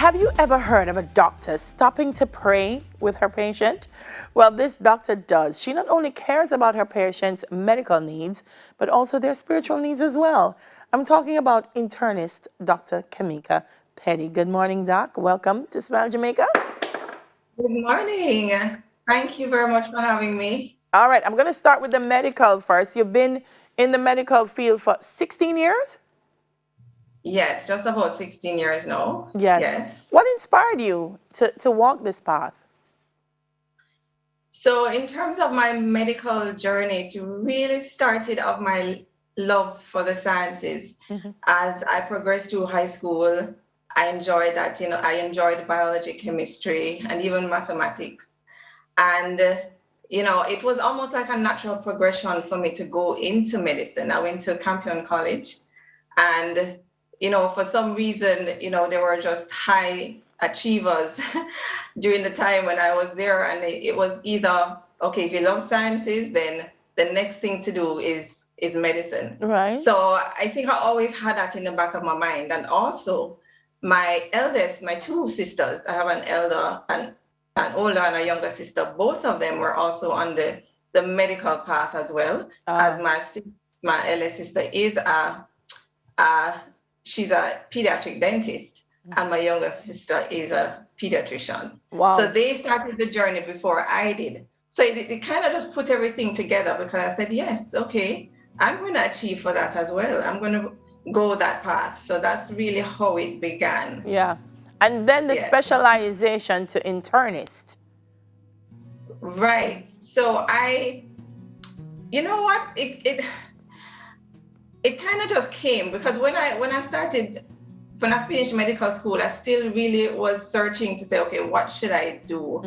Have you ever heard of a doctor stopping to pray with her patient? Well, this doctor does. She not only cares about her patients' medical needs, but also their spiritual needs as well. I'm talking about internist Dr. Kamika Peddie. Good morning, Doc. Welcome to Smile Jamaica. Good morning. Thank you very much for having me. All right, I'm going to start with the medical first. You've been in the medical field for 16 years? Yes, just about 16 years now. Yes. Yes. What inspired you to walk this path? So in terms of my medical journey, it really started of my love for the sciences. As I progressed through high school, I enjoyed that, I enjoyed biology, chemistry, and even mathematics. And, it was almost like a natural progression for me to go into medicine. I went to Campion College and, for some reason, they were just high achievers during the time when I was there. And it was either, okay, if you love sciences, then the next thing to do is medicine. Right. So I think I always had that in the back of my mind. And also my two sisters, I have an older and a younger sister, both of them were also on the medical path as well. As my eldest sister is she's a pediatric dentist, and my younger sister is a pediatrician. Wow. So they started the journey before I did. So it kind of just put everything together because I said, yes, okay, I'm going to achieve for that as well. I'm going to go that path. So that's really how it began. Yeah. And then the specialization to internist. Right. So you know what? It kind of just came because when I finished medical school, I still really was searching to say, okay, what should I do?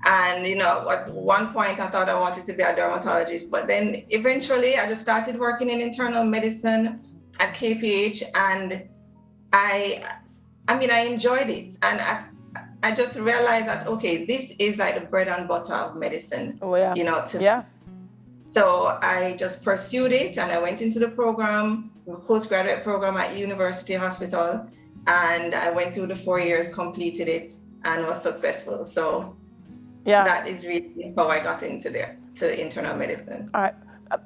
And, at one point I thought I wanted to be a dermatologist, but then eventually I just started working in internal medicine at KPH, and I enjoyed it. And I just realized that, okay, this is like the bread and butter of medicine. Oh, yeah. So I just pursued it, and I went into the postgraduate program at University Hospital, and I went through the 4 years, completed it, and was successful. So that is really how I got to internal medicine. All right.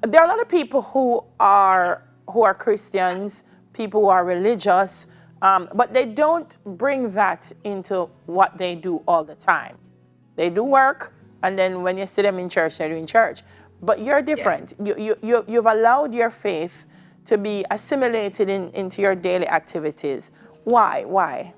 There are a lot of people who are Christians, people who are religious, but they don't bring that into what they do all the time. They do work, and then when you see them in church, they're in church. But you're different. Yes. You've allowed your faith to be assimilated into your daily activities. Why?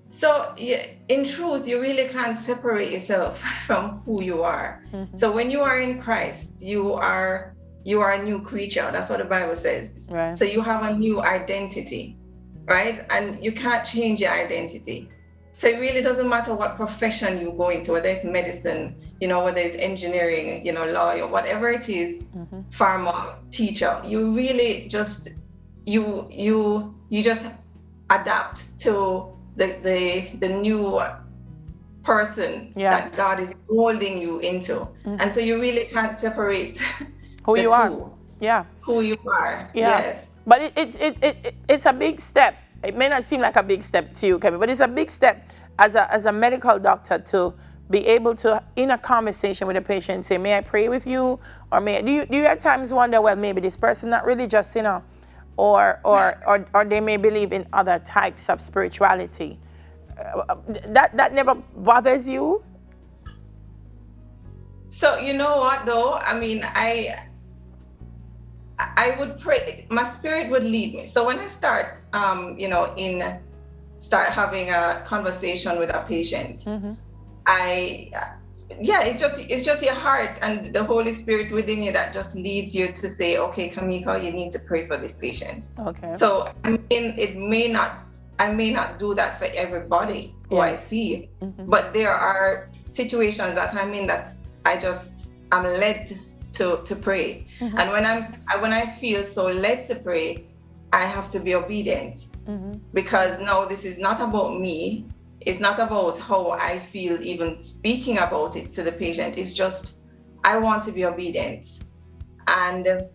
So, in truth, you really can't separate yourself from who you are. So when you are in Christ, you are a new creature. That's what the Bible says. Right. So you have a new identity, right? And you can't change your identity. So it really doesn't matter what profession you go into, whether it's medicine, whether it's engineering, lawyer, whatever it is, farmer, teacher, you really just, you just adapt to the new person that God is molding you into. And so you really can't separate who you are. Yeah. Who you are. Yeah. Yes. But it's a big step. It may not seem like a big step to you, Kevin, but it's a big step as a medical doctor to be able to, in a conversation with a patient, say, may I pray with you? Or do you at times wonder, well, maybe this person not religious, or they may believe in other types of spirituality. That never bothers you? So you know what though? I mean, I would pray, my spirit would lead me. So when I start, start having a conversation with a patient, it's just your heart and the Holy Spirit within you that just leads you to say, okay, Kamika, you need to pray for this patient. Okay. So I may not do that for everybody who I see, but there are situations that I'm in that I'm led to pray. And when I feel so led to pray, I have to be obedient, because no, this is not about me. It's not about how I feel even speaking about it to the patient. It's just, I want to be obedient. And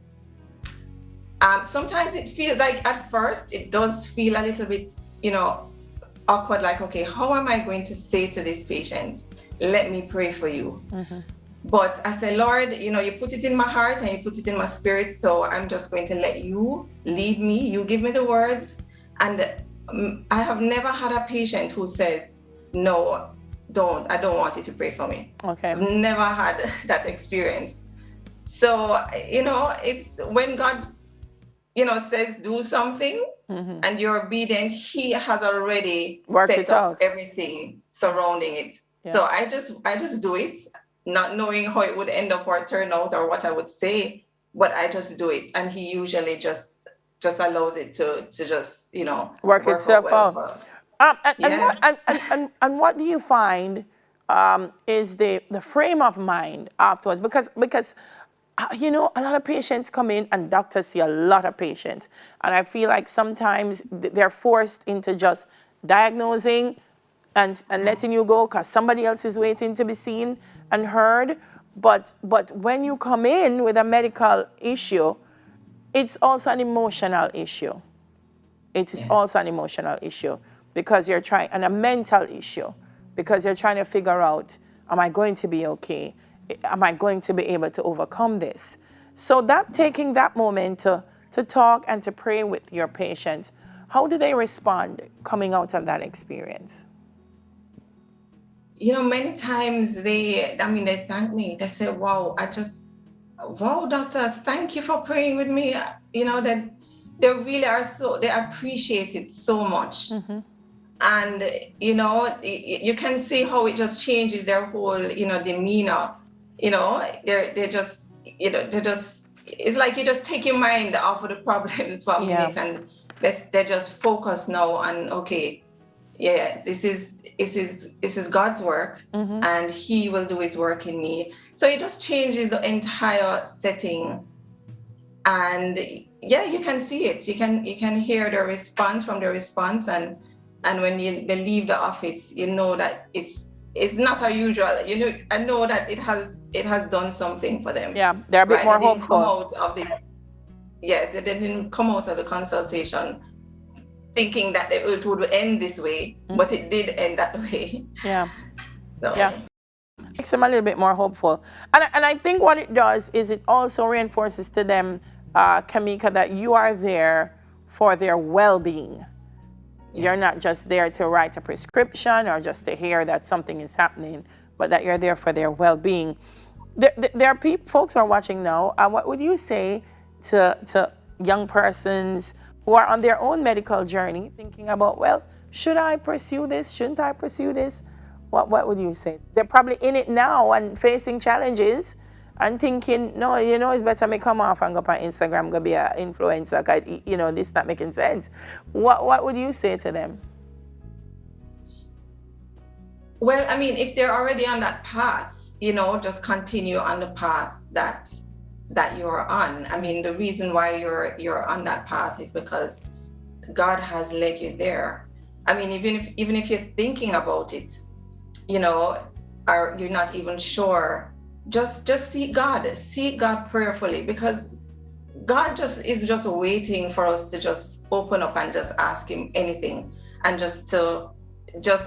sometimes it feels like at first it does feel a little bit awkward, like, okay, how am I going to say to this patient, let me pray for you? But I say, Lord, you put it in my heart and you put it in my spirit, so I'm just going to let you lead me. You give me the words. And I have never had a patient who says, no, I don't want you to pray for me. Okay. I've never had that experience. So, it's when God, says do something, and you're obedient, he has already set up everything surrounding it. Yeah. So I just do it, not knowing how it would end up or turn out or what I would say, but I just do it. And he usually just allows it to just, work itself out. And what do you find is the frame of mind afterwards? Because a lot of patients come in and doctors see a lot of patients. And I feel like sometimes they're forced into just diagnosing and letting you go because somebody else is waiting to be seen and heard. But when you come in with a medical issue, it's also an emotional issue. It is also an emotional issue because you're trying, and a mental issue because you're trying to figure out, am I going to be okay? Am I going to be able to overcome this? So that taking that moment to talk and to pray with your patients, how do they respond coming out of that experience? Many times they thank me. They say, wow, doctors, thank you for praying with me. That they really are they appreciate it so much. And, you can see how it just changes their whole, demeanor. They're just, it's like you just take your mind off of the problems for a minute and they're just focused now on, okay, this is God's work and he will do his work in me. So it just changes the entire setting. And you can see it. You can hear the response from the response. And when they leave the office, you know that it's not unusual. I know that it has done something for them. Yeah, they're a bit more hopeful. They didn't come out of the consultation thinking that it would end this way, but it did end that way. Yeah. So. Yeah. Makes them a little bit more hopeful. And I think what it does is it also reinforces to them, Kamika, that you are there for their well-being. You're not just there to write a prescription or just to hear that something is happening, but that you're there for their well-being. There are folks who are watching now. What would you say to young persons who are on their own medical journey, thinking about, well, should I pursue this? Shouldn't I pursue this? What would you say? They're probably in it now and facing challenges and thinking, no, it's better me come off and go on Instagram, go be an influencer, cause, this not making sense. What would you say to them? Well, if they're already on that path, just continue on the path that you're on. The reason why you're on that path is because God has led you there. Even if you're thinking about it, or you're not even sure, just seek God prayerfully, because God is just waiting for us to just open up and just ask him anything, and just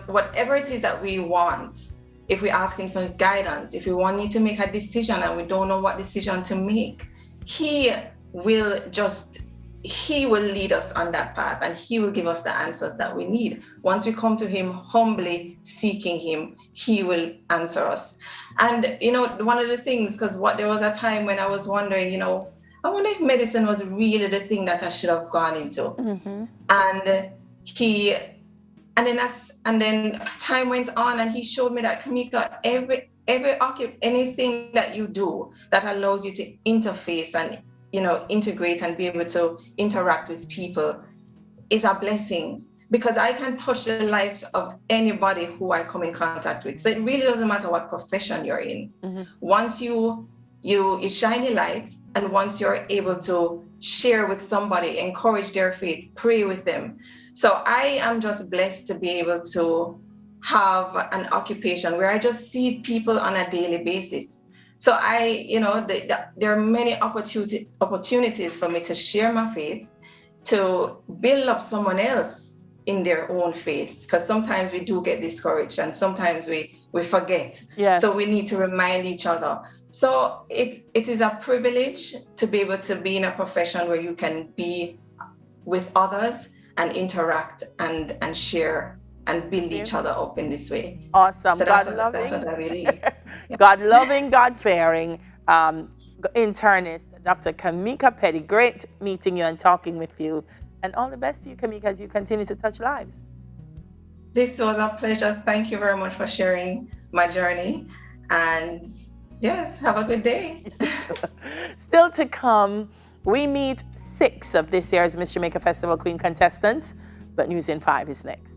whatever it is that we want. If we're asking for guidance, if we need to make a decision and we don't know what decision to make, he will lead us on that path and he will give us the answers that we need. Once we come to him humbly seeking him, he will answer us. And, one of the things, because there was a time when I was wondering, I wonder if medicine was really the thing that I should have gone into. And then time went on and he showed me that, Kamika, anything that you do that allows you to interface and integrate and be able to interact with people is a blessing, because I can touch the lives of anybody who I come in contact with. So it really doesn't matter what profession you're in. Once you shine a light, and once you're able to share with somebody, encourage their faith, pray with them. So I am just blessed to be able to have an occupation where I just see people on a daily basis. So there are many opportunities for me to share my faith, to build up someone else, in their own faith, because sometimes we do get discouraged and sometimes we forget. Yes. So we need to remind each other. So it is a privilege to be able to be in a profession where you can be with others and interact and share and build each other up in this way. Awesome. So that's what I really. God-loving, God-fearing internist, Dr. Kamika Peddie. Great meeting you and talking with you. And all the best to you, Kamika, as you continue to touch lives. This was a pleasure. Thank you very much for sharing my journey. And yes, have a good day. Still to come, we meet 6 of this year's Miss Jamaica Festival Queen contestants, but News in 5 is next.